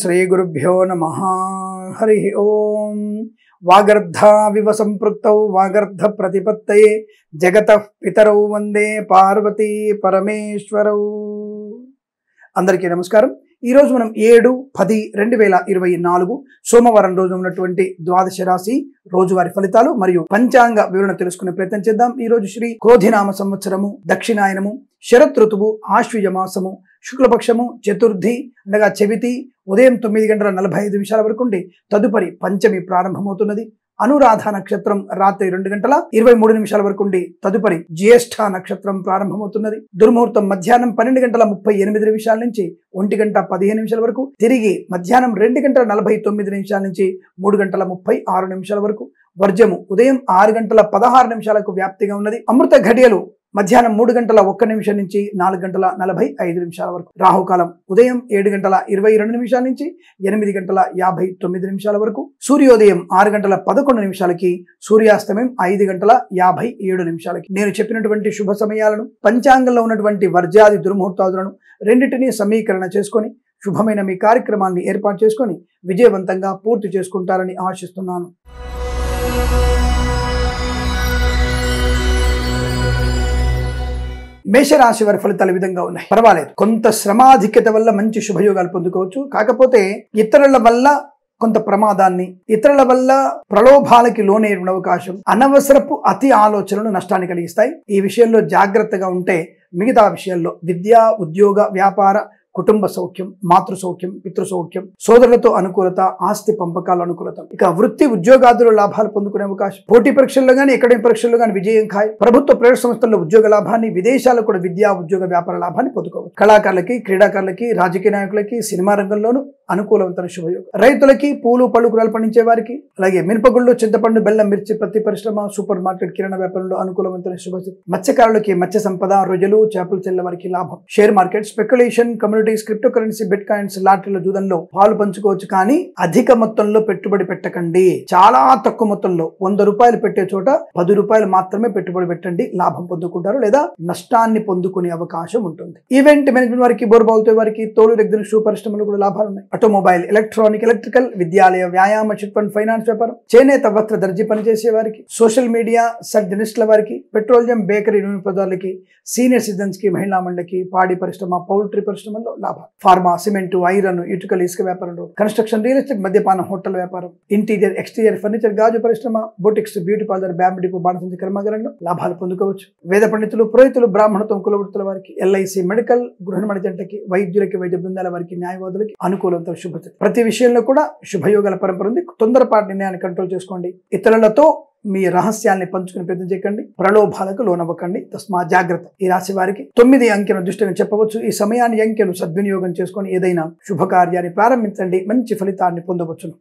శ్రీ గురుభ్యో నమః. హరి ఓం. వాగర్ధావివ సంపృక్తౌ వాగర్ధ ప్రతిపత్తయే జగతః పితరౌ వందే పార్వతీ పరమేశ్వరౌ. అందరికీ నమస్కారం. ఈరోజు మనం 7-10-2024 సోమవారం రోజు ఉన్నటువంటి ద్వాదశ రాశి రోజువారి ఫలితాలు మరియు పంచాంగ వివరణ తెలుసుకునే ప్రయత్నం చేద్దాం. ఈ రోజు శ్రీ క్రోధినామ సంవత్సరము, దక్షిణాయనము, శరత్ ఋతువు, ఆశ్వీజ మాసము, శుక్లపక్షము, చతుర్థి అనగా చవితి ఉదయం 9:45 వరకు ఉండి తదుపరి పంచమి ప్రారంభమవుతున్నది. అనురాధ నక్షత్రం రాత్రి 2:23 వరకు ఉండి తదుపరి జ్యేష్ఠ నక్షత్రం ప్రారంభమవుతున్నది. దుర్ముహూర్తం మధ్యాహ్నం 12:38 నుంచి 1:15 వరకు, తిరిగి మధ్యాహ్నం 2:49 నుంచి 3:36 వరకు. వర్జము ఉదయం 6:16 వ్యాప్తిగా ఉన్నది. అమృత ఘడియలు మధ్యాహ్నం 3:01 నుంచి 4:45 వరకు. రాహుకాలం ఉదయం 7:22 నుంచి 8:59 వరకు. సూర్యోదయం 6:11 సూర్యాస్తమయం 5:57. నేను చెప్పినటువంటి శుభ సమయాలను, పంచాంగంలో ఉన్నటువంటి వర్జాది దుర్ముహూర్తాదులను రెండింటినీ సమీకరణ చేసుకొని శుభమైన మీ కార్యక్రమాన్ని ఏర్పాటు చేసుకొని విజయవంతంగా పూర్తి చేసుకుంటారని ఆశిస్తున్నాను. మేషరాశి వారి ఫలితాలు విధంగా ఉన్నాయి. పర్వాలేదు, కొంత శ్రమాధిక్యత వల్ల మంచి శుభయోగాలు పొందుకోవచ్చు. కాకపోతే ఇతరుల వల్ల కొంత ప్రమాదాన్ని, ఇతరుల వల్ల ప్రలోభాలకి లోనే అవకాశం, అనవసరపు అతి ఆలోచనలు నష్టాన్ని కలిగిస్తాయి. ఈ విషయంలో జాగ్రత్తగా ఉంటే మిగతా విషయాల్లో విద్య, ఉద్యోగ, వ్యాపార, కుటుంబ సౌఖ్యం, మాతృ సౌఖ్యం, పితృ సౌఖ్యం, సోదరులతో అనుకూలత, ఆస్తి పంపకాల అనుకూలత, ఇక వృత్తి ఉద్యోగాదుల లాభాలు పొందుకునే అవకాశం, పోటీ పరీక్షల్లో కానీ అకాడమిక్ పరీక్షల్లో కానీ విజయం ఖాయం, ప్రభుత్వ ప్రైవేట్ సంస్థల్లో ఉద్యోగ లాభాన్ని, విదేశాల్లో కూడా విద్యా ఉద్యోగ వ్యాపార లాభాన్ని పొందుకోవచ్చు. కళాకారులకి, క్రీడాకారులకి, రాజకీయ నాయకులకి, సినిమా రంగంలోనూ అనుకూలవంతమైన శుభయోగం. రైతులకి, పూలు పళ్ళు కూరలు పండించే వారికి, అలాగే మినపగుళ్ళు, చింతపండు, బెల్లం, మిర్చి, పత్తి పరిశ్రమ, సూపర్ మార్కెట్, కిరాణా వ్యాపారంలో అనుకూలవంతమైన శుభస్థితి. మత్స్యకారులకి మత్స్య సంపద, రొయ్యలు, చేపలు చెల్లె వారికి లాభం. Share market, speculation, communities, crypto currency, bitcoins, లాటరీల జూదంలో పాలు పంచుకోవచ్చు. కానీ అధిక మొత్తంలో పెట్టుబడి పెట్టకండి. చాలా తక్కువ మొత్తంలో 100 రూపాయలు పెట్టే చోట 10 రూపాయలు మాత్రమే పెట్టుబడి పెట్టండి. లాభం పొందుకుంటారు లేదా నష్టాన్ని పొందుకునే అవకాశం ఉంటుంది. ఈవెంట్ మేనేజ్మెంట్ వారికి, బోర్బాల్తో వారికి, తోలు రెగ్జిన్ షూ పరిశ్రమలు కూడా లాభాలు ఉన్నాయి. ఆటోమొబైల్, ఎలక్ట్రానిక్, ఎలక్ట్రికల్, విద్యాలయ, వ్యాయామ, చిట్ ఫండ్, ఫైనాన్స్ వ్యాపారం, చేనేత వస్త్ర దర్జీ పనిచేసే వారికి, సోషల్ మీడియా సర్జనిస్టుల వారికి, పెట్రోలియం, బేకరీ, నూనె పదార్థాలకి, సీనియర్ సిటిజన్స్ కి, మహిళా మండలికి, పాడి పరిశ్రమ, పౌల్ట్రీ పరిశ్రమల్లో లాభాలు. ఫార్మా, సిమెంట్, ఐరన్, ఇటుకలు, ఇసుక వ్యాపారంలో, కన్స్ట్రక్షన్, రియల్ ఎస్టేట్, మద్యపానం, హోటల్ వ్యాపారం, ఇంటీరియర్, ఎక్స్టీరియర్, ఫర్నిచర్, గాజు పరిశ్రమ, boutiques, beauty parlour, bamboo depot, బాణసంచి కర్మాగారంలో లాభాలు పొందుకోవచ్చు. వేద పండితులు, పురోహితులు, బ్రాహ్మణత్వం, కులవృత్తుల వారికి, ఎల్ఐసి, మెడికల్, గృహనిర్మాణ జంటకి, వైద్యులకి, వైద్య బృందాల వారికి, న్యాయవాదులకి అనుకూలంతో శుభత. ప్రతి విషయంలో కూడా శుభయోగాల పరంపర ఉంది. తొందరపాటు నిర్ణయాన్ని కంట్రోల్ చేసుకోండి. ఇతరులతో మీ రహస్యాల్ని పంచుకునే ప్రయత్నం చేయకండి. ప్రలోభాలకు లోనవ్వకండి. తస్మా జాగ్రత్త. ఈ రాశి వారికి 9 అంకెను దృష్టిగా చెప్పవచ్చు. ఈ సమయాన్ని, అంకెను సద్వినియోగం చేసుకొని ఏదైనా శుభకార్యాన్ని ప్రారంభించండి. మంచి ఫలితాన్ని పొందవచ్చును.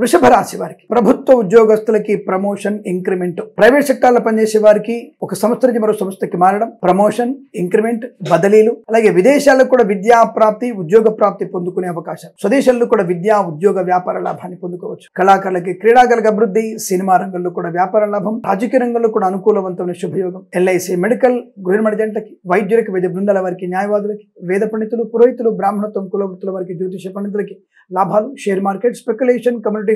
వృషభ రాశి వారికి ప్రభుత్వ ఉద్యోగస్తులకి ప్రమోషన్, ఇంక్రిమెంట్, ప్రైవేట్ సెక్టార్లో పనిచేసే వారికి ఒక సంస్థ నుంచి మరో సంస్థకి మారడం, ప్రమోషన్, ఇంక్రిమెంట్, బదిలీలు, అలాగే విదేశాల్లో కూడా విద్యా ప్రాప్తి, ఉద్యోగ ప్రాప్తి పొందుకునే అవకాశం. స్వదేశంలో కూడా విద్యా, ఉద్యోగ, వ్యాపార లాభాన్ని పొందుకోవచ్చు. కళాకారులకి, క్రీడాకారులకు అభివృద్ధి, సినిమా రంగంలో కూడా వ్యాపార లాభం, రాజకీయ రంగంలో కూడా అనుకూలవంతమైన శుభయోగం. ఎల్ఐసి, మెడికల్, గృహనిర్మాణ జంటకి, వైద్యులకి, వైద్య బృందాల వారికి, న్యాయవాదులకి, వేద పండితులు, పురోహితులు, బ్రాహ్మణత్వం, కులవృత్తుల వారికి, జ్యోతిష పండితులకి లాభాలు. Share market, speculation, communities,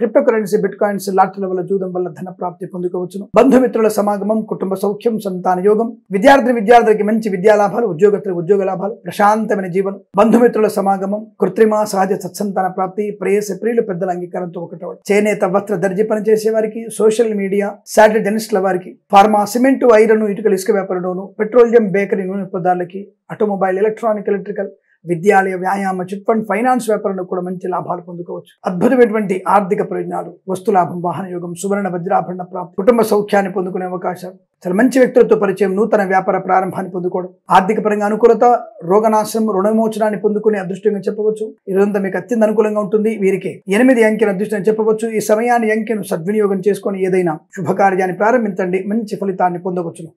crypto currency, bitcoins, లాటరీల వల్ల, జూదం వల్ల ధన ప్రాప్తి పొందుకోవచ్చును. బంధుమిత్రుల సమాగమం, కుటుంబ సౌఖ్యం, సంతాన యోగం, విద్యార్థులకి మంచి విద్యా లాభాలు, ఉద్యోగస్తులకు ఉద్యోగ లాభాలు, ప్రశాంతమైన జీవనం, బంధుమిత్రుల సమాగమం, కృత్రిమ, సహజ సత్సంతాన ప్రాప్తి, ప్రేయసి, ప్రియులు, పెద్దల అంగీకారంతో ఒకటవడం. చేనేత వస్త్ర దర్జీ పనిచేసే వారికి, సోషల్ మీడియా శాటిలైట్ జర్నలిస్టుల వారికి, ఫార్మా, సిమెంట్, ఐరన్, ఇటుకలు, ఇసుక వ్యాపారంలోను, పెట్రోలియం, బేకరీ, నూనె పదార్థాలకి, ఆటోమొబైల్, ఎలక్ట్రానిక్, ఎలక్ట్రికల్, విద్యాలయ, వ్యాయామ, చిట్ ఫండ్, ఫైనాన్స్ వ్యాపారంలో కూడా మంచి లాభాలు పొందుకోవచ్చు. అద్భుతమైనటువంటి ఆర్థిక ప్రయోజనాలు, వస్తు లాభం, వాహన యోగం, సువర్ణ వజ్రాభరణ ప్రాప్తి, కుటుంబ సౌఖ్యాన్ని పొందుకునే అవకాశం, చాలా మంచి వ్యక్తులతో పరిచయం, నూతన వ్యాపార ప్రారంభాన్ని పొందుకోవడం, ఆర్థిక పరంగా అనుకూలత, రోగనాశం, రుణమోచనాన్ని పొందుకునే అదృష్టంగా చెప్పవచ్చు. ఇదంతా మీకు అత్యంత అనుకూలంగా ఉంటుంది. వీరికి 8 అంకెను అదృష్టంగా చెప్పవచ్చు. ఈ సమయాన్ని, అంకెను సద్వినియోగం చేసుకొని ఏదైనా శుభకార్యాన్ని ప్రారంభించండి. మంచి ఫలితాన్ని పొందవచ్చును.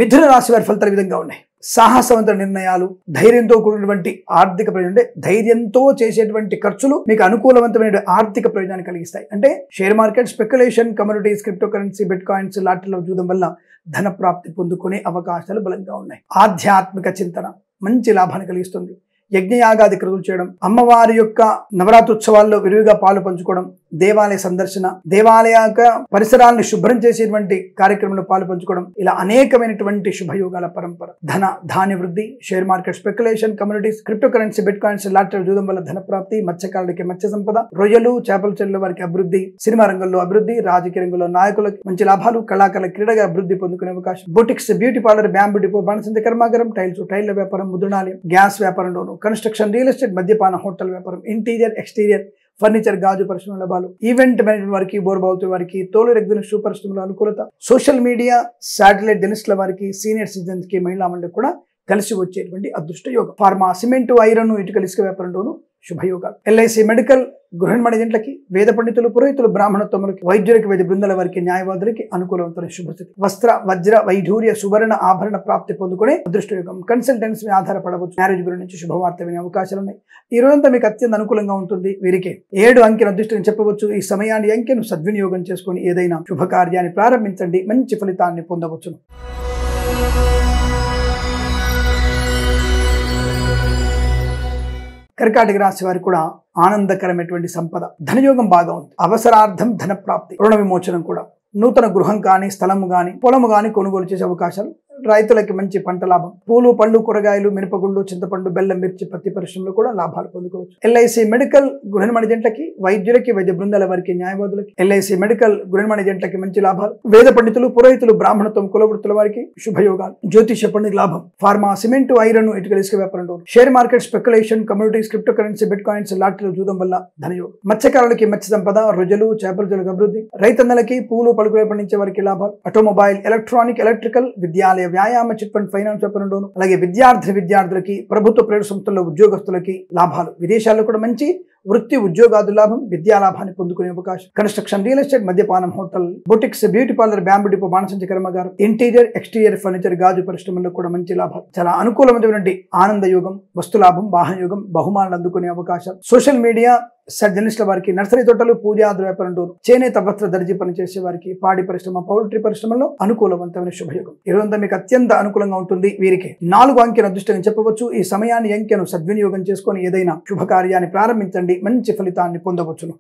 మిథున రాశి వారి ఫలితాలు విధంగా ఉన్నాయి. సాహసవంత నిర్ణయాలు, ధైర్యంతో కూడినటువంటి ఆర్థిక ప్రయోజనం, అంటే ధైర్యంతో చేసేటువంటి ఖర్చులు మీకు అనుకూలవంతమైన ఆర్థిక ప్రయోజనాన్ని కలిగిస్తాయి. అంటే share market, speculation, commodities, crypto currency, bitcoins లాటిలో చూడడం వల్ల ధన ప్రాప్తి పొందుకునే అవకాశాలు బలంగా ఉన్నాయి. ఆధ్యాత్మిక చింతన మంచి లాభాన్ని కలిగిస్తుంది. యజ్ఞయాగాది క్రతువులు చేయడం, అమ్మవారి యొక్క నవరాత్రోత్సవాల్లో విరివిగా పాలు పంచుకోవడం, దేవాలయ సందర్శన, దేవాలయ పరిసరాలను శుభ్రం చేసేటువంటి కార్యక్రమంలో పాలు పంచుకోవడం, ఇలా అనేకమైనటువంటి శుభయోగాల పరంపర. ధన ధాన్య వృద్ధి, share market, speculation, commodities, crypto currency, bit coins lottery చూడడం వల్ల ధన ప్రాప్తి, మత్స్యకారులకి మత్స్య సంపద, రొయ్యలు చేపల చెరువుల వారికి అభివృద్ధి, సినిమా రంగంలో అభివృద్ధి, రాజకీయ రంగంలో నాయకులకు మంచి లాభాలు, కళాకారుల క్రీడగా అభివృద్ధి పొందుకునే అవకాశం. Boutiques, beauty parlour, bamboo depot, బాణసంచ కర్మాగారం, టైల్ల వ్యాపారం, ముద్రణాలయం, గ్యాస్ వ్యాపారంలోను, కన్స్ట్రక్షన్, రియల్ ఎస్టేట్, మద్యపాన, హోటల్ వ్యాపారం, ఇంటీరియర్, ఎక్స్టీరియర్, ఫర్నిచర్, గాజు పరిశ్రమ లాభాలు, ఈవెంట్ మేనేజ్మెంట్ వారికి, బోర్బావుతు వారికి, తోలు రెగ్యులర్ షూ పరిశ్రమల అనుకూలత, సోషల్ మీడియా, శాటిలైట్ జర్నలిస్టుల వారికి, సీనియర్ సిటిజన్స్ కి, మహిళా మండలికి కూడా కలిసి వచ్చేటువంటి అదృష్ట యోగం. ఫార్మా, సిమెంటు, ఐరన్, ఇటుకల ఇసుక వ్యాపారంలోను శుభయోగాలు. ఎల్ఐసి, మెడికల్, గృహిణి ఏజెంట్లకి, వేద పండితులు, పురోహితులు, బ్రాహ్మణోత్తములకి, వైద్యులకి, వైద్య బృందాల వారికి, న్యాయవాదులకి అనుకూలవంతమైన శుభస్థితి. వస్త్ర, వజ్ర, వైఢూర్య, సువర్ణ ఆభరణ ప్రాప్తి పొందుకునే అదృష్టయోగం. కన్సల్టెన్సీ ఆధారపడవచ్చు. మ్యారేజ్ గురి నుంచి శుభవార్త వినే అవకాశాలు ఉన్నాయి. ఈ రోజంతా మీకు అత్యంత అనుకూలంగా ఉంటుంది. వీరికి 7 అంకెను అదృష్టం చెప్పవచ్చు. ఈ సమయాన్ని అంకెను సద్వినియోగం చేసుకుని ఏదైనా శుభకార్యాన్ని ప్రారంభించండి, మంచి ఫలితాన్ని పొందవచ్చును. కర్కాటక రాశి వారికి కూడా ఆనందకరమైనటువంటి సంపద, ధనయోగం బాగా ఉంది. అవసరార్థం ధన ప్రాప్తి, రుణ విమోచనం కూడా, నూతన గృహం కానీ, స్థలము కానీ, పొలము కానీ కొనుగోలు చేసే అవకాశాలు. రైతులకి మంచి పంట లాభం. పూలు, పళ్ళు, కూరగాయలు, మినపగుళ్ళు, చింతపండు, బెల్లం, మిర్చి, పత్తి పరిశ్రమలో కూడా లాభాలు పొందుకోవచ్చు. ఎల్ఐసి, మెడికల్, గృహిణి ఏజెంట్లకి, వైద్యులకి, వైద్య బృందాల వారికి, న్యాయవాదులకి, ఎల్ఐసి, మెడికల్, గృహిణి ఏజెంట్లకి మంచి లాభాలు. వేద పండితులు, పురోహితులు, బ్రాహ్మణత్వం, కులవృత్తుల వారికి శుభయోగాలు. జ్యోతిష పండితుల లాభం. ఫార్మా, సిమెంటు, ఐరన్, ఇటుకల ఇసుక వ్యాపారంలో, share market, speculation, commodities, crypto currency, bitcoins లాటరీలో చూడడం వల్ల ధనయోగం. మత్స్యకారులకి మత్స్య సంపద, రొయ్యలు, చేపల చెరువులకు అభివృద్ధి, రైతన్నలకి, పూలు, పలుకులు పండించే వారికి లాభాలు. ఆటోమొబైల్, ఎలక్ట్రానిక్, ఎలక్ట్రికల్, విద్యాలయ, వ్యాయామ, చిట్ ఫండ్, ఫైనాన్స్ వ్యాపారంలోను, అలాగే విద్యార్థులకి, ప్రభుత్వ ప్రైవేట్ సంస్థల్లో ఉద్యోగస్తులకి లాభాలు. విదేశాల్లో కూడా మంచి వృత్తి, ఉద్యోగాదు లాభం, విద్యా లాభాన్ని పొందుకునే అవకాశం. కన్స్ట్రక్షన్, రియల్ ఎస్టేట్, మద్యపానం, hotel, boutiques, beauty parlour, bamboo depot, బాణసంచ కర్మాగారం, ఇంటీరియర్, ఎక్స్టీరియర్, ఫర్నిచర్, గాజు పరిశ్రమల్లో కూడా మంచి లాభాలు. చాలా అనుకూలమైనటువంటి ఆనంద యోగం, వస్తు లాభం, వాహన యోగం, బహుమానాలు అందుకునే అవకాశం. సోషల్ మీడియా, జర్నలిస్టుల వారికి, నర్సరీ తోటలు, పూజాది వ్యాపారంలో, చేనేత వస్త్ర దర్జీ పనిచేసే వారికి, పాడి పరిశ్రమ, పౌల్ట్రీ పరిశ్రమలో అనుకూలవంతమైన శుభయోగం. ఈరోజు మీకు అత్యంత అనుకూలంగా ఉంటుంది. వీరికి 4 అంకెను అదృష్టంగా చెప్పవచ్చు. ఈ సమయాన్ని అంకెను సద్వినియోగం చేసుకుని ఏదైనా శుభకార్యాన్ని ప్రారంభించండి, మంచి ఫలితాన్ని పొందవచ్చును.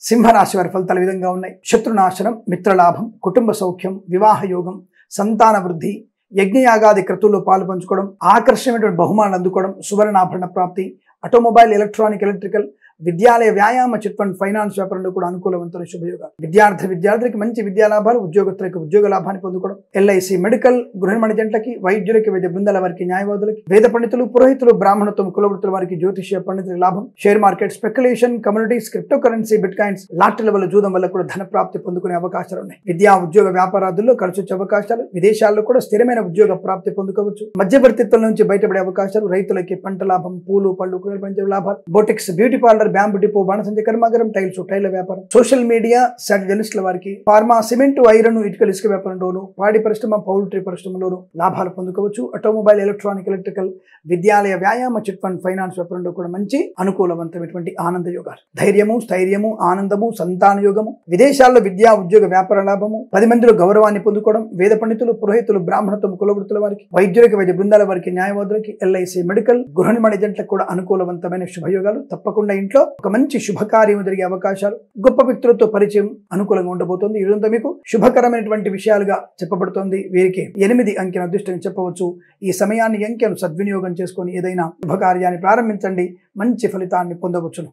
సింహరాశి వారి ఫలితాలు ఈ విధంగా ఉన్నాయి. శత్రునాశనం, మిత్రలాభం, కుటుంబ సౌఖ్యం, వివాహ యోగం, సంతాన వృద్ధి, యజ్ఞయాగాది క్రతువుల్లో పాలు పంచుకోవడం, ఆకర్షణీయమైన బహుమానాలు అందుకోవడం, సువర్ణాభరణ ప్రాప్తి, ఆటోమొబైల్, ఎలక్ట్రానిక్, ఎలక్ట్రికల్, విద్యాలయ, వ్యాయామ, చిట్ ఫండ్, ఫైనాన్స్ వ్యాపారంలో కూడా అనుకూలవంతమైన శుభయోగాలు. విద్యార్థులకి మంచి విద్యా లాభాలు, ఉద్యోగస్తులకు ఉద్యోగ లాభాన్ని పొందుకోవడం. ఎల్ఐసి, మెడికల్, గృహిణి ఏజెంట్లకి, వైద్యులకి, వైద్య బృందాల వారికి, న్యాయవాదులకి, వేద పండితులు, పురోహితులు, బ్రాహ్మణత్వం, కులవృత్తుల వారికి, జ్యోతిష పండితుల లాభం. Share market, speculation, commodities, crypto currency, bitcoins లాటరీల వల్ల జూదం వల్ల కూడా ధన ప్రాప్తి పొందుకునే అవకాశాలు ఉన్నాయి. విద్యా, ఉద్యోగ, వ్యాపారాదుల్లో కలిసి వచ్చే అవకాశాలు. విదేశాల్లో కూడా స్థిరమైన ఉద్యోగ ప్రాప్తి పొందుకోవచ్చు. మధ్యవర్తిత్వం నుంచి బయటపడే అవకాశాలు. రైతులకి పంట లాభం, పూలు, పళ్ళు, కూరగాయలు పండించే లాభాలు. Boutiques, beauty parlour, bamboo depot, బాణసంచ కర్మాగారం, టైల్ల వ్యాపారం. సోషల్ మీడియా, శాటిలైట్ జర్నలిస్టుల వారికి, ఫార్మా, సిమెంటు, ఐరన్, ఇటుకల ఇసుక వ్యాపారంలోను, పాడి పరిశ్రమ, పౌల్ట్రీ పరిశ్రమలోను లాభాలు పొందుకోవచ్చు. ఆటోమొబైల్, ఎలక్ట్రానిక్, ఎలక్ట్రికల్, విద్యాలయ, వ్యాయామ, చిట్ ఫండ్, ఫైనాన్స్ వ్యాపారంలో కూడా మంచి అనుకూలవంతమైనటువంటి ఆనంద యోగాలు. ధైర్యము, స్థైర్యము, ఆనందము, సంతాన యోగము, విదేశాల్లో విద్యా, ఉద్యోగ, వ్యాపార లాభము, 10 మందిలో గౌరవాన్ని పొందుకోవడం. వేద పండితులు, పురోహితులు, బ్రాహ్మణత్వం, కులవృత్తుల వారికి, వైద్యులకి, వైద్య బృందాల వారికి, న్యాయవాదులకి, ఎల్ఐసి, మెడికల్, గృహిణి ఏజెంట్లకు కూడా అనుకూలవంతమైన శుభయోగాలు. తప్పకుండా ఇంట్లో ఒక మంచి శుభకార్యం జరిగే అవకాశాలు, గొప్ప వ్యక్తులతో పరిచయం అనుకూలంగా ఉండబోతోంది. ఈ రోజంతా మీకు శుభకరమైనటువంటి విషయాలుగా చెప్పబడుతోంది. వీరికి 8 అంకెను అదృష్టంగా చెప్పవచ్చు. ఈ సమయాన్ని అంకెను సద్వినియోగం చేసుకొని ఏదైనా శుభకార్యాన్ని ప్రారంభించండి, మంచి ఫలితాన్ని పొందవచ్చును.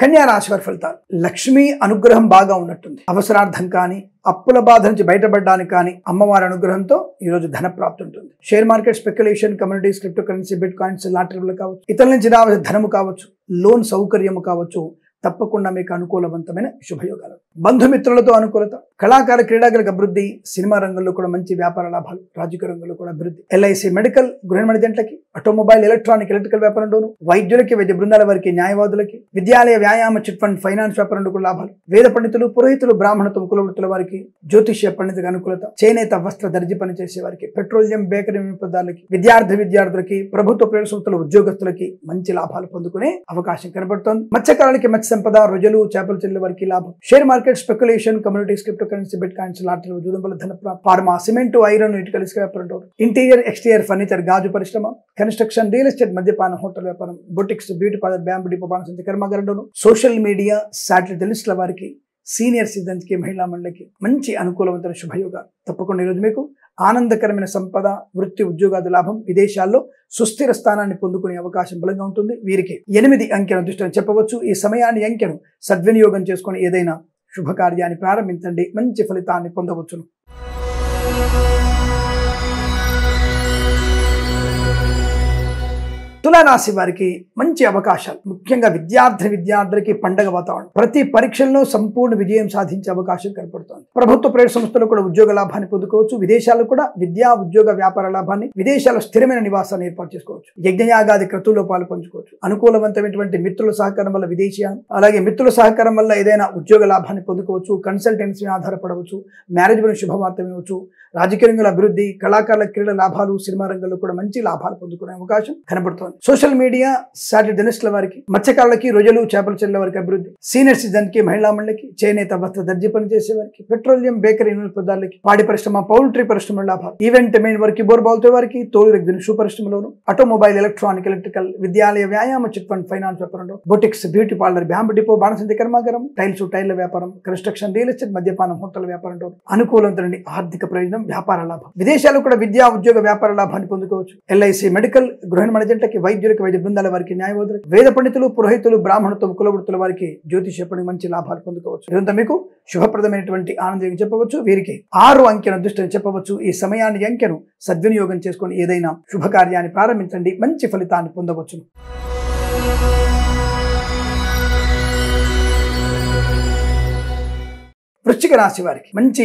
కన్యా రాశి వారి ఫలితాలు. లక్ష్మీ అనుగ్రహం బాగా ఉన్నట్టుంది. అవసరార్థం కానీ, అప్పుల బాధ నుంచి బయటపడడానికి కానీ అమ్మవారి అనుగ్రహంతో ఈ రోజు ధన ప్రాప్తి ఉంటుంది. Share market, speculation, commodities, crypto currency, bitcoins లాటరీలు కావచ్చు, ఇతరుల నుంచి రావాల్సిన ధనము కావచ్చు, లోన్ సౌకర్యము కావచ్చు, తప్పకుండా మీకు అనుకూలవంతమైన శుభయోగాలు. బంధుమిత్రులతో అనుకూలత, కళాకార క్రీడాకులకు అభివృద్ధి, సినిమా రంగంలో కూడా మంచి వ్యాపార లాభాలు, రాజకీయ రంగంలో కూడా అభివృద్ధి, ఎల్ఐసి మెడికల్ గృహ జంటలకి, ఆటోమొబైల్ ఎలక్ట్రానిక్ ఎలక్ట్రికల్ వ్యాపారంలోను, వైద్యులకి, వైద్య బృందాల వారికి, న్యాయవాదులకి, విద్యాలయ వ్యాయామ చిట్ ఫండ్ ఫైనాన్స్ వ్యాపారంలో కూడా లాభాలు, వేద పండితులు, పురోహితులు, బ్రాహ్మణత్వం కులవృత్తుల వారికి, జ్యోతిష్య పండితులకు అనుకూలత, చేనేత వస్త్ర దర్జీ పని చేసే వారికి, పెట్రోలియం బేకరీ వినియోగదారులకి, విద్యార్థులకి, ప్రభుత్వ ప్రైవేట్ సంస్థల ఉద్యోగస్తులకి మంచి లాభాలు పొందుకునే అవకాశం కనబడుతోంది. మత్స్యకారులకి మత్స్య సంపద, రొయ్యలు, చేపల చెల్లెల వారికి లాభం, share market speculation, communities, crypto currency, bitcoins, లాటరీలు, జూదం వల్ల ధన ప్రాప్తి, ఫార్మా, సిమెంట్, ఐరన్, ఇటుకల ఇసుక వ్యాపారం, ఇంటీరియర్ ఎక్స్టీరియర్ ఫర్నిచర్, గాజు పరిశ్రమ, కన్స్ట్రక్షన్, రియల్ ఎస్టేట్, మద్యపాన, హోటల్ వ్యాపారం, boutiques, beauty parlour, bamboo depot, బాణసంచి కర్మాగారంలోను, సోషల్ మీడియా, శాటిలైట్ జర్నలిస్టుల వారికి, సీనియర్ సిటిజన్స్ కి, మహిళా మండలికి మంచి అనుకూలవంతమైన శుభయోగాలు. తప్పకుండా ఈరోజు మీకు ఆనందకరమైన సంపద, వృత్తి, ఉద్యోగాది లాభం, విదేశాల్లో సుస్థిర స్థానాన్ని పొందుకునే అవకాశం బలంగా ఉంటుంది. వీరికి 8 అంకెను అదృష్టం చెప్పవచ్చు. ఈ సమయాన్ని అంకెను సద్వినియోగం చేసుకుని ఏదైనా శుభకార్యాన్ని ప్రారంభించండి, మంచి ఫలితాన్ని పొందవచ్చును. తులారాశి వారికి మంచి అవకాశాలు, ముఖ్యంగా విద్యార్థులకి పండగ వాతావరణం, ప్రతి పరీక్షల్లో సంపూర్ణ విజయం సాధించే అవకాశం కనపడుతోంది. ప్రభుత్వ ప్రైవేట్ సంస్థలు కూడా ఉద్యోగ లాభాన్ని పొందుకోవచ్చు. విదేశాల్లో కూడా విద్యా, ఉద్యోగ, వ్యాపార లాభాన్ని, విదేశాల్లో స్థిరమైన నివాసాన్ని ఏర్పాటు చేసుకోవచ్చు. యజ్ఞయాగాది క్రతువుల్లో పాలు పంచుకోవచ్చు. అనుకూలవంతమైనటువంటి మిత్రుల సహకారం వల్ల విదేశీయానం, అలాగే మిత్రుల సహకారం వల్ల ఏదైనా ఉద్యోగ లాభాన్ని పొందుకోవచ్చు. కన్సల్టెన్సీ ఆధారపడవచ్చు. మ్యారేజ్ గురించి శుభవార్త వినవచ్చు. రాజకీయ రంగంలో అభివృద్ధి, కళాకారుల క్రీడా లాభాలు, సినిమా రంగంలో కూడా మంచి లాభాలు పొందుకునే అవకాశం కనబడుతోంది. సోషల్ మీడియా, శాటిలైట్ జర్నలిస్టుల వారికి, మత్స్యకారులకి, రొయ్యలు, చేపల చెల్లెల వారికి అభివృద్ధి, సీనియర్ సిటిజన్ కి, మహిళా మండలికి, చేనేత వస్త్ర దర్జీ పని చేసే వారికి, పెట్రోలియం బేకరీ వినియోగదారులకి, పాడి పరిశ్రమ, పౌల్ట్రీ పరిశ్రమ లాభాలు, ఈవెంట్ మెయిన్ వారికి, బోర్బాల్తో వారికి, తోలు రెగ్జిన్ షూ పరిశ్రమలోను, ఆటోమొబైల్ ఎలక్ట్రానిక్ ఎలక్ట్రికల్, విద్యాలయ వ్యాయామ చిట్ ఫండ్ ఫైనాన్స్ వ్యాపారంలో, boutiques, beauty parlour, bamboo depot, బాణసంచి కర్మాగారం, టైర్ల వ్యాపారం, కన్స్ట్రక్షన్, రియల్ ఎస్టేట్, మద్యపానం, హోటల్ వ్యాపారంలో అనుకూలవంతమైన ఆర్థిక ప్రయోజనం, వ్యాపార లాభం, విదేశాలు కూడా విద్యా, ఉద్యోగ, వ్యాపార లాభాన్ని పొందుకోవచ్చు. ఎల్ఐసి మెడికల్ గృహ జంటలకి, వైద్యులకి, వైద్య బృందాల వారికి, న్యాయవాదులకి, వేద పండితులు, పురోహితులు, బ్రాహ్మణత్వం కులవృత్తుల వారికి, జ్యోతిష్య పని మంచి లాభాలు పొందుకోవచ్చు. ఇదంతా మీకు శుభప్రదమైనటువంటి ఆనందం చెప్పవచ్చు. వీరికి 6 అంకెను అదృష్టం చెప్పవచ్చు. ఈ సమయాన్ని అంకెను సద్వినియోగం చేసుకుని ఏదైనా శుభకార్యాన్ని ప్రారంభించండి, మంచి ఫలితాన్ని పొందవచ్చు. వృశ్చిక రాశి వారికి మంచి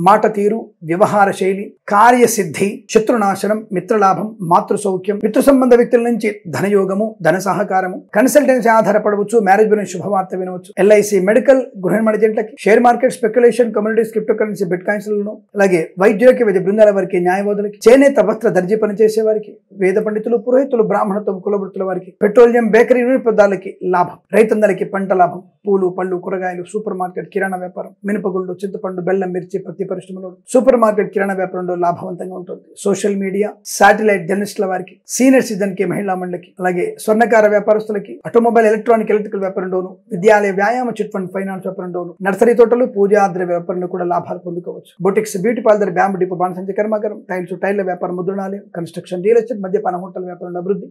మాట తీరు, వ్యవహార శైలి, కార్యసిద్ధి, శత్రునాశనం, మిత్రలాభం, మాతృ సౌఖ్యం, మిత్ర సంబంధ వ్యక్తుల నుంచి ధనయోగము, ధన సహకారము, కన్సల్టెన్సీ ఆధారపడవచ్చు. మ్యారేజ్ గురించి శుభవార్త వినవచ్చు. ఎల్ఐసి మెడికల్ గృహ జంటలకి, share market speculation, communities, crypto currency, bitcoins లను, అలాగే వైద్యులకి, వైద్య బృందాల వారికి, న్యాయవాదులకి, చేనేత వస్త్ర దర్జీ పని చేసే వారికి, వేద పండితులు, పురోహితులు, బ్రాహ్మణత్వం కులవృత్తుల వారికి, పెట్రోలియం బేకరీ వినియోగదారులకి లాభం, రైతందరికి పంట లాభం, పూలు, పళ్ళు, కూరగాయలు, సూపర్ మార్కెట్, కిరాణా వ్యాపారం, మినపగుళ్ళు, చింతపండు, బెల్లం, మిర్చి, పత్తి పరిశ్రమలో, సూపర్ మార్కెట్, కిరాణా వ్యాపారంలో లాభవంతంగా ఉంటుంది. సోషల్ మీడియా, శాటిలైట్ జర్నలిస్టుల వారికి, సీనియర్ సిటిజన్ కి, మహిళా మండలికి, అలాగే స్వర్ణకార వ్యాపారస్తులకి, ఆటోమొబైల్ ఎలక్ట్రానిక్ ఎలక్ట్రికల్ వ్యాపారంలోను, విద్యాలయ వ్యాయామ చిట్ ఫండ్ ఫైనాన్స్ వ్యాపారంలోను, నర్సరీ తోటలు, పూజా ద్రవ్య వ్యాపారంలో కూడా లాభాలు పొందుకోవచ్చు. Boutiques, beauty parlour, bamboo depot, బాణసంచి కర్మాగారం, టైర్ల వ్యాపారం, ముద్రణాలయం, కన్స్ట్రక్షన్, రియల్ ఎస్టేట్, మద్యపాన, హోటల్ వ్యాపారంలో అభివృద్ధి,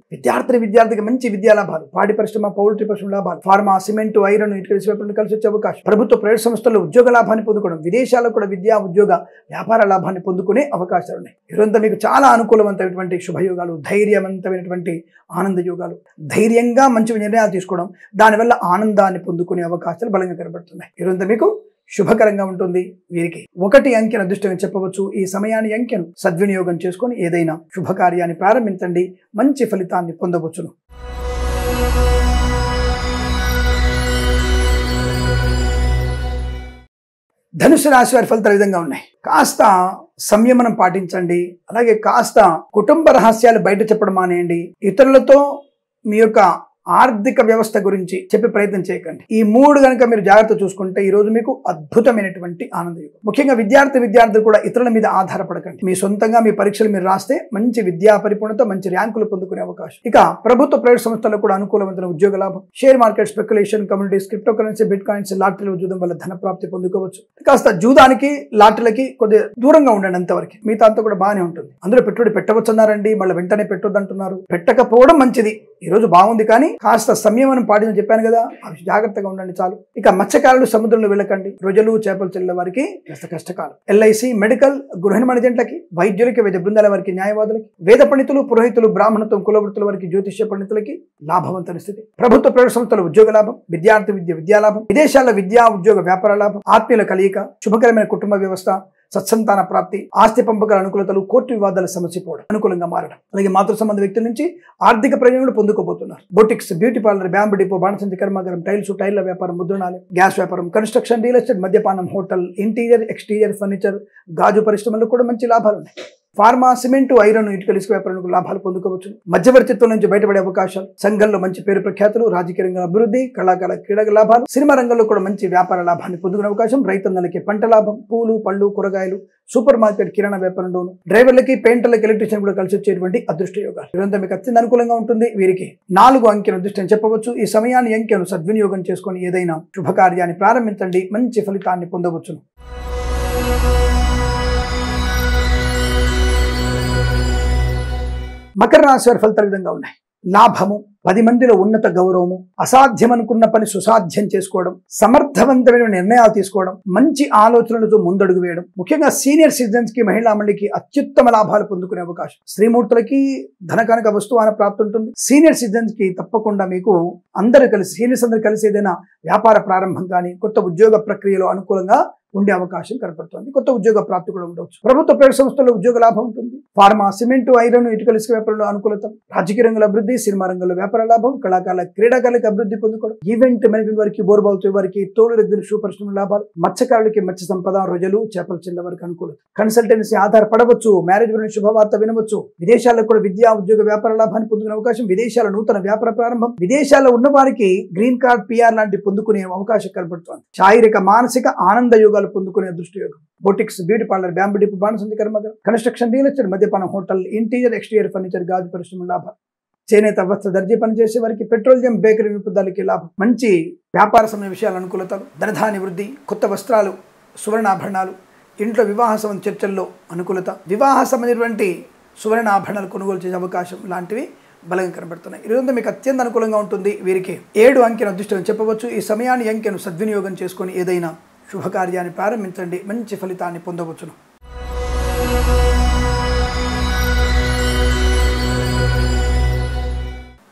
విద్యార్థికి మంచి విద్యా లాభాలు, పాడి పరిశ్రమ, పౌల్ట్రీ పరిశ్రమ లాభాలు, ఫార్మా, సిమెంట్, ఐరన్, ఇటుకల వ్యాపారం కలిసి వచ్చే అవకాశం, ప్రభుత్వ ప్రైవేట్ సంస్థల్లో ఉద్యోగ లాభాన్ని పొందుకోవడం, విదేశాల్లో కూడా విద్యా, ఉద్యోగ, వ్యాపార లాభాన్ని పొందుకునే అవకాశాలు ఉన్నాయి. ఇదంతా మీకు చాలా అనుకూలవంతమైనటువంటి శుభయోగాలు, ధైర్యవంతమైనటువంటి ఆనంద యోగాలు, ధైర్యంగా మంచి నిర్ణయాలు తీసుకోవడం, దానివల్ల ఆనందాన్ని పొందుకునే అవకాశాలు బలంగా కనబడుతున్నాయి. ఇదంతా మీకు శుభకరంగా ఉంటుంది. వీరికి 1 అంకెను అదృష్టంగా చెప్పవచ్చు. ఈ సమయాన్ని అంకెను సద్వినియోగం చేసుకొని ఏదైనా శుభకార్యాన్ని ప్రారంభించండి, మంచి ఫలితాన్ని పొందవచ్చును. ధనుసు రాశి వారి ఫలితాలు విధంగా ఉన్నాయి. కాస్త సంయమనం పాటించండి. అలాగే కాస్త కుటుంబ రహస్యాలు బయట చెప్పడం మానేయండి. ఇతరులతో మీ యొక్క ఆర్థిక వ్యవస్థ గురించి చెప్పే ప్రయత్నం చేయకండి. ఈ 3 గనక మీరు జాగ్రత్త చూసుకుంటే ఈ రోజు మీకు అద్భుతమైనటువంటి ఆనందయుగం. ముఖ్యంగా విద్యార్థులు కూడా ఇతరుల మీద ఆధారపడకండి. మీ సొంతంగా మీ పరీక్షలు మీరు రాస్తే మంచి విద్యా పరిపూర్ణత, మంచి ర్యాంకులు పొందుకునే అవకాశం. ఇక ప్రభుత్వ ప్రైవేట్ సంస్థల్లో కూడా అనుకూలమైన ఉద్యోగ లాభం, share market speculation, communities, crypto currency, bitcoins, లాటరీలు జూదం వల్ల ధన ప్రాప్తి పొందుకోవచ్చు. కాస్త జూదానికి, లాటరీలకి కొద్దిగా దూరంగా ఉండండి. అంతవరకు మిగతా అంతా కూడా బాగానే ఉంటుంది. అందులో పెట్టుబడి పెట్టవచ్చు అన్నారండి, మళ్ళీ వెంటనే పెట్టొద్దు అంటున్నారు. పెట్టకపోవడం మంచిది. ఈ రోజు బాగుంది కానీ కాస్త సంయమనం పాటిందని చెప్పాను కదా, అవి జాగ్రత్తగా ఉండండి చాలు. ఇక మత్స్యకారులు సముద్రంలో వెళ్ళకండి. రొయ్యలు చేపలు చెల్లెల వారికి కష్టకాలం. ఎల్ఐసి, మెడికల్, గృహ నిర్మాణ జంటలకి, వైద్యులకి, వైద్య బృందాల వారికి, న్యాయవాదులకి, వేద పండితులు, పురోహితులు, బ్రాహ్మణత్వం, కులవృత్తుల వారికి, జ్యోతిష్య పండితులకి లాభవంతమైన స్థితి. ప్రభుత్వ ప్రైవేట్ సంస్థల ఉద్యోగ లాభం, విద్యార్థి విద్యా లాభం, విదేశాల విద్యా ఉద్యోగ వ్యాపార లాభం, ఆత్మీయుల కలయిక, శుభకరమైన కుటుంబ వ్యవస్థ, సత్సంతాన ప్రాప్తి, ఆస్తి పంపకాల అనుకూలతలు, కోర్టు వివాదాల సమస్య పోవడం, అనుకూలంగా మారడం. అలాగే మాతృ సంబంధ వ్యక్తుల నుంచి ఆర్థిక ప్రయోజనాలు పొందుకోబోతున్నారు. Boutiques, beauty parlour, bamboo depot, బాణసంచి కర్మాగారం, టైల్స్, టైర్ల వ్యాపారం, ముద్రణాలయం, గ్యాస్ వ్యాపారం, కన్స్ట్రక్షన్, రియల్ ఎస్టేట్, మద్యపానం, హోటల్, ఇంటీరియర్, ఎక్స్టీరియర్ ఫర్నిచర్, గాజు పరిశ్రమల్లో కూడా మంచి లాభాలు ఉన్నాయి. ఫార్మా, సిమెంట్, ఐరన్, ఇటుకల ఇసుక వ్యాపారాలకు లాభాలు పొందుకోవచ్చు. మధ్యవర్తిత్వం నుంచి బయటపడే అవకాశాలు, సంఘంలో మంచి పేరు ప్రఖ్యాతులు, రాజకీయ రంగం అభివృద్ధి, కళాకాల క్రీడా లాభాలు, సినిమా రంగంలో కూడా మంచి వ్యాపార లాభాన్ని పొందుకునే అవకాశం. రైతన్నలకి పంట లాభం, పూలు, పళ్ళు, కూరగాయలు, సూపర్ మార్కెట్, కిరాణా వ్యాపారంలోను, డ్రైవర్లకి, పెయింటర్లకి, ఎలక్ట్రీషియన్ కూడా కలిసి వచ్చేటువంటి అదృష్ట యోగాలు. ఇదంతా మీకు అత్యంత అనుకూలంగా ఉంటుంది. వీరికి 4 అంకెను అదృష్టం చెప్పవచ్చు. ఈ సమయాన్ని, అంకెను సద్వినియోగం చేసుకొని ఏదైనా శుభకార్యాన్ని ప్రారంభించండి, మంచి ఫలితాన్ని పొందవచ్చును. మకర రాశి వారి ఫలితాల విధంగా ఉన్నాయి. లాభము, 10 మందిలో ఉన్నత గౌరవము, అసాధ్యం అనుకున్న పని సుసాధ్యం చేసుకోవడం, సమర్థవంతమైన నిర్ణయాలు తీసుకోవడం, మంచి ఆలోచనలతో ముందడుగు వేయడం, ముఖ్యంగా సీనియర్ సిటిజన్స్ కి, మహిళా మండలికి అత్యుత్తమ లాభాలు పొందుకునే అవకాశం. స్త్రీమూర్తులకి ధనకానిక వస్తువాన ప్రాప్తి ఉంటుంది. సీనియర్ సిటిజన్స్ కి తప్పకుండా మీకు సీనియర్స్ అందరూ కలిసి ఏదైనా వ్యాపార ప్రారంభం కానీ, కొత్త ఉద్యోగ ప్రక్రియలో అనుకూలంగా ఉండే అవకాశం కనపడుతుంది. కొత్త ఉద్యోగ ప్రాప్తి కూడా ఉండవచ్చు. ప్రభుత్వ ప్రైవేట్ సంస్థల్లో ఉద్యోగ లాభం ఉంటుంది. ఫార్మా, సిమెంట్, ఐరన్, ఇటుకల ఇసుక వ్యాపారంలో అనుకూలత, రాజకీయ రంగంలో అభివృద్ధి, సినిమా రంగంలో వ్యాపార లాభం, కళాకారుల క్రీడాకారులకు అభివృద్ధి పొందుకోవడం, ఈవెంట్ మేనేజ్మెంట్ వారికి, బోర్బాల్తో వారికి, తోలు రెగ్గిన షూ పరిశ్రమ లాభాలు, మత్స్యకారులకి మత్స్య సంపద, రొయ్యలు, చేపల చెల్ల వారికి అనుకూలత, కన్సల్టెన్సీ ఆధారపడవచ్చు, మ్యారేజ్ గురించి శుభవార్త వినవచ్చు, విదేశాల్లో కూడా విద్యా ఉద్యోగ వ్యాపార లాభాన్ని పొందుకునే అవకాశం, విదేశాల నూతన వ్యాపార ప్రారంభం, విదేశాల్లో ఉన్న వారికి గ్రీన్ కార్డ్, పిఆర్ లాంటి పొందుకునే అవకాశం కనబడుతోంది. శారీరక, మానసిక ఆనంద యోగాలు పొందుకునే అదృష్ట యోగం. Boutiques, beauty parlour, bamboo depot, బాణసంచి కర్మాగారం, కన్స్ట్రక్షన్, రియల్ ఎస్టేట్, మద్యపానం, హోటల్, ఇంటీరియర్, ఎక్స్టీరియర్ ఫర్నిచర్, గాజు పరిశ్రమ లాభాలు, చేనేత, వస్త్ర, దర్జీ పనిచేసే వారికి, పెట్రోలియం, బేకరీ వినియోగదారులకి లాభం, మంచి వ్యాపార సమయ విషయాల అనుకూలతలు, ధనధాన్య వృద్ధి, కొత్త వస్త్రాలు, సువర్ణాభరణాలు, ఇంట్లో వివాహ సంబంధ చర్చల్లో అనుకూలత, వివాహ సంబంధించినటువంటి సువర్ణాభరణాలు కొనుగోలు చేసే అవకాశం లాంటివి బలంగా కనబడుతున్నాయి. ఈరోజు మీకు అత్యంత అనుకూలంగా ఉంటుంది. వీరికి 7 అంకెను అదృష్టం చెప్పవచ్చు. ఈ సమయాన్ని, అంకెను సద్వినియోగం చేసుకొని ఏదైనా శుభకార్యాన్ని ప్రారంభించండి, మంచి ఫలితాన్ని పొందవచ్చును.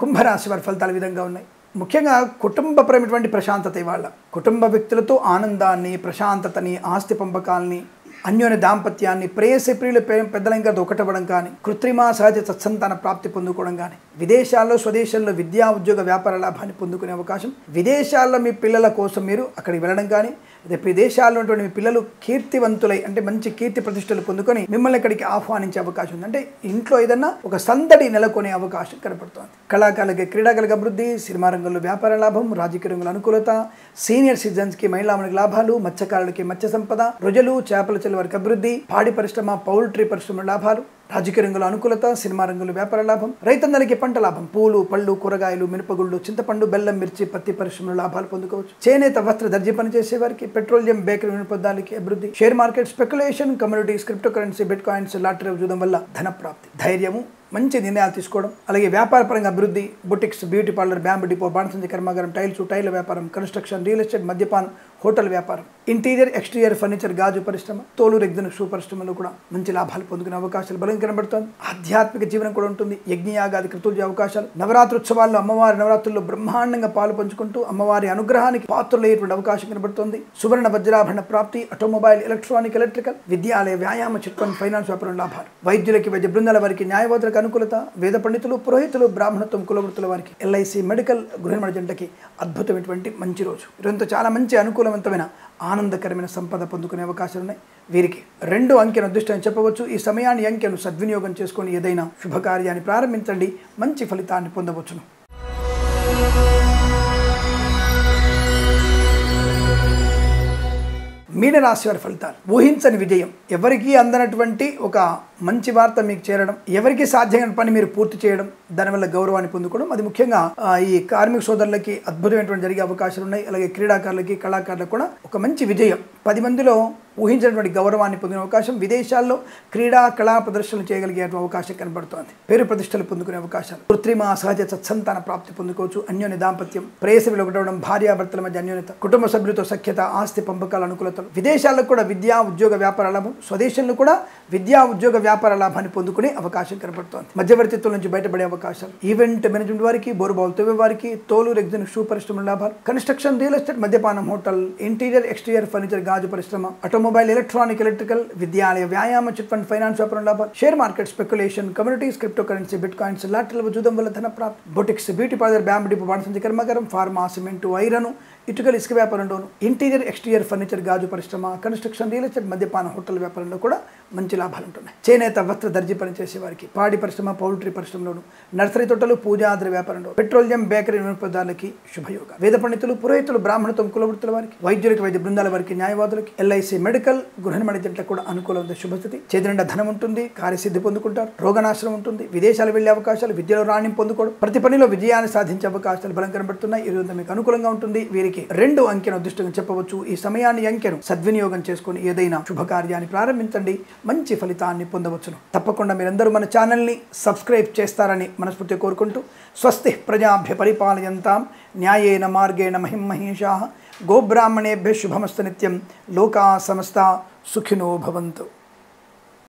కుంభరాశి వారి ఫలితాల విధంగా ఉన్నాయి. ముఖ్యంగా కుటుంబపరమైనటువంటి ప్రశాంతత, ఇవాళ కుటుంబ వ్యక్తులతో ఆనందాన్ని, ప్రశాంతతని, ఆస్తి పంపకాలని, అన్యోన్య దాంపత్యాన్ని, ప్రేయసి ప్రియులు పెద్దలంగా ఒకటవ్వడం కానీ, కృత్రిమ సహజ సత్సంతాన ప్రాప్తి పొందుకోవడం కానీ, విదేశాల్లో, స్వదేశాల్లో విద్యా ఉద్యోగ వ్యాపార లాభాన్ని పొందుకునే అవకాశం, విదేశాల్లో మీ పిల్లల కోసం మీరు అక్కడికి వెళ్ళడం కానీ, విదేశాల్లో ఉన్నటువంటి మీ పిల్లలు కీర్తివంతులై, అంటే మంచి కీర్తి ప్రతిష్టలు పొందుకొని మిమ్మల్ని ఇక్కడికి ఆహ్వానించే అవకాశం ఉంది. అంటే ఇంట్లో ఏదన్నా ఒక సందడి నెలకొనే అవకాశం కనపడుతుంది. కళాకారులకి, క్రీడాకారులకు అభివృద్ధి, సినిమా రంగంలో వ్యాపార లాభం, రాజకీయ రంగంలో అనుకూలత, సీనియర్ సిటిజన్స్ కి, మహిళా మండలికి లాభాలు, మత్స్యకారులకి మత్స్య సంపద, రొయ్యలు, చేపల చెల్ల వారికి అభివృద్ధి, పాడి పరిశ్రమ, పౌల్ట్రీ పరిశ్రమ లాభాలు, రాజకీయ రంగంలో అనుకూలత, సినిమా రంగంలో వ్యాపార లాభం, రైతన్నలకి పంట లాభం, పూలు, పళ్ళు, కూరగాయలు, మినపగుళ్ళు, చింతపండు, బెల్లం, మిర్చి, పత్తి పరిశ్రమలో లాభాలు పొందుకోవచ్చు. చేనేత, వస్త్ర, దర్జీ పనిచేసే వారికి, పెట్రోలియం, బేకరీ వినియోగదారులకి అభివృద్ధి, share market, speculation, communities, crypto currency, bit coins, lottery చూడడం వల్ల ధన ప్రాప్తి, ధైర్యము, మంచి నిర్ణయాలు తీసుకోవడం, అలాగే వ్యాపార పరంగా అభివృద్ధి, boutiques, beauty parlour, bamboo depot, బాణసంచి కర్మాగారం, టైల్స్, టైర్ల వ్యాపారం, కన్స్ట్రక్షన్, రియల్ ఎస్టేట్, మద్యపానం, హోటల్ వ్యాపారం, ఇంటీరియర్, ఎక్స్టీరియర్ ఫర్నిచర్, గాజు పరిశ్రమ, తోలు రెగ్గిన షూ పరిశ్రమలో కూడా మంచి లాభాలు పొందుకునే అవకాశాలు బలంగా కనబడుతుంది. ఆధ్యాత్మిక జీవనం కూడా ఉంటుంది. యజ్ఞయాగాది కృతులు అవకాశాలు, నవరాత్రి ఉత్సవాల్లో అమ్మవారి నవరాత్రుల్లో బ్రహ్మాండంగా పాలు పంచుకుంటూ అమ్మవారి అనుగ్రహానికి పాత్రలయ్యేటువంటి అవకాశం కనబడుతుంది. సువర్ణ వజ్రాభరణ ప్రాప్తి, ఆటోమొబైల్, ఎలక్ట్రానిక్, ఎలక్ట్రికల్, విద్యాలయ, వ్యాయామ, చిట్ ఫండ్, ఫైనాన్స్ వ్యాపారం లాభాలు, వైద్యులకి, వైద్య బృందాల వారికి, న్యాయవాదులకు అనుకూలత, వేద పండితులు, పురోహితులు, బ్రాహ్మణత్వం, కులవృత్తుల వారికి, ఎల్ఐసి, మెడికల్, గృహ నిర్మాణ జంటకి అద్భుతమైనటువంటి మంచి రోజు. ఈరోజు చాలా మంచి అనుకూలవంతమైన ఆనందకరమైన సంపద పొందుకునే అవకాశాలు ఉన్నాయి. వీరికి 2 అంకెను అదృష్టం చెప్పవచ్చు. ఈ సమయాన్ని, అంకెను సద్వినియోగం చేసుకొని ఏదైనా శుభకార్యాన్ని ప్రారంభించండి, మంచి ఫలితాన్ని పొందవచ్చును. మీనరాశి వారి ఫలితాలు. ఊహించని విజయం, ఎవరికీ అందనటువంటి ఒక మంచి వార్త మీకు చేరడం, ఎవరికి సాధ్యమైన పని మీరు పూర్తి చేయడం, దానివల్ల గౌరవాన్ని పొందుకోవడం, అది ముఖ్యంగా ఈ కార్మిక సోదరులకి అద్భుతమైనటువంటి జరిగే అవకాశాలు ఉన్నాయి. అలాగే క్రీడాకారులకి, కళాకారులకు కూడా ఒక మంచి విజయం, 10 మందిలో ఊహించినటువంటి గౌరవాన్ని పొందిన అవకాశం, విదేశాల్లో క్రీడా కళా ప్రదర్శనలు చేయగలిగే అవకాశం కనబడుతోంది. పేరు ప్రతిష్టలు పొందుకునే అవకాశాలు, కృత్రిమ సహజ సత్సంతాన ప్రాప్తి పొందుకోవచ్చు. అన్యోన్య దాంపత్యం, ప్రేయసి వెలువడడం, భార్యాభర్తల మధ్య అన్యోన్యత, కుటుంబ సభ్యులతో సఖ్యత, ఆస్తి పంపకాల అనుకూలతలు, విదేశాల్లో కూడా విద్యా ఉద్యోగ వ్యాపార లాభం, స్వదేశంలో కూడా విద్యా ఉద్యోగ వ్యాపార లాభాన్ని పొందుకునే అవకాశం కనబడుతోంది. మధ్యవర్తిత్వం నుంచి బయటపడే అవకాశాలు, ఈవెంట్ మేనేజ్మెంట్ వారికి, బోరుబావులు తవ్వే వారికి, తోలు రెగ్జిన్ షూ పరిశ్రమల లాభాలు, కన్స్ట్రక్షన్, రియల్ ఎస్టేట్, మద్యపానం, హోటల్, ఇంటీరియర్ ఎక్స్టీరియర్ ఫర్నిచర్, గాజు పరిశ్రమ, ఆటోమొబైల్, ఎలక్ట్రానిక్, ఎలక్ట్రికల్, విద్యాలయ, వ్యాయామ, చిట్ ఫండ్, ఫైనాన్స్ వ్యాపారం లాభాలు, share market, speculation, communities, crypto currency, bitcoins, లాటరీల జూదం వల్ల ధన ప్రాప్తి, boutiques, beauty parlour, bamboo depot, బాణసంచి కర్మాగారం, ఫార్మా, సిమెంటు, ఐరన్, ఇటుకలు, ఇసుక వ్యాపారంలోను, ఇంటీరియర్ ఎక్స్టీరియర్ ఫర్నిచర్, గాజు పరిశ్రమ, కన్స్ట్రక్షన్, రియల్ ఎస్టేట్, మద్యపాన, హోటల్ వ్యాపారంలో కూడా మంచి లాభాలు ఉంటున్నాయి. చేనేత, వస్త్ర, దర్జీ పనిచేసే వారికి, పాడి పరిశ్రమ, పౌల్ట్రీ పరిశ్రమలోను, నర్సరీ తోటలు, పూజాద్ర వ్యాపారంలో, పెట్రోలియం, బేకరీ వినియోగదారులకి శుభయోగ. వేద పండితులు, పురోహితులు, బ్రాహ్మణత్వం, కులవృత్తుల వారికి, వైద్యులకి, వైద్య బృందాల వారికి, న్యాయవాదులకి, ఎల్ఐసి, మెడికల్, గృహ నిర్మాణ జంటలకు కూడా అనుకూల ఉంది. శుభస్థితి, చేతినిండా ధనం ఉంటుంది, కార్యసిద్ధి పొందుకుంటారు, రోగనాశనం ఉంటుంది, విదేశాలు వెళ్లే అవకాశాలు, విద్యలో రాణింపు పొందుకోవడం, ప్రతి పనిలో విజయాన్ని సాధించే అవకాశాలు బలం కనబడుతున్నాయి. ఈ రోజు మీకు అనుకూలంగా ఉంటుంది. వీరికి 2 అంకెను అదృష్టంగా చెప్పవచ్చు. ఈ సమయాన్ని, అంకెను సద్వినియోగం చేసుకుని ఏదైనా శుభకార్యాన్ని ప్రారంభించండి, మంచి ఫలితాన్ని పొందవచ్చును. తప్పకుండా మీరందరూ మన ఛానల్ని సబ్స్క్రైబ్ చేస్తారని మనస్ఫూర్తిగా కోరుకుంటూ, స్వస్తి ప్రజాభ్య పరిపాలయంతాం న్యాయేన మార్గేణ మహిమహేషాః గోబ్రాహ్మణేభ్యः శుభమస్తు నిత్యం. లోకా సమస్తా సుఖినో భవంతు.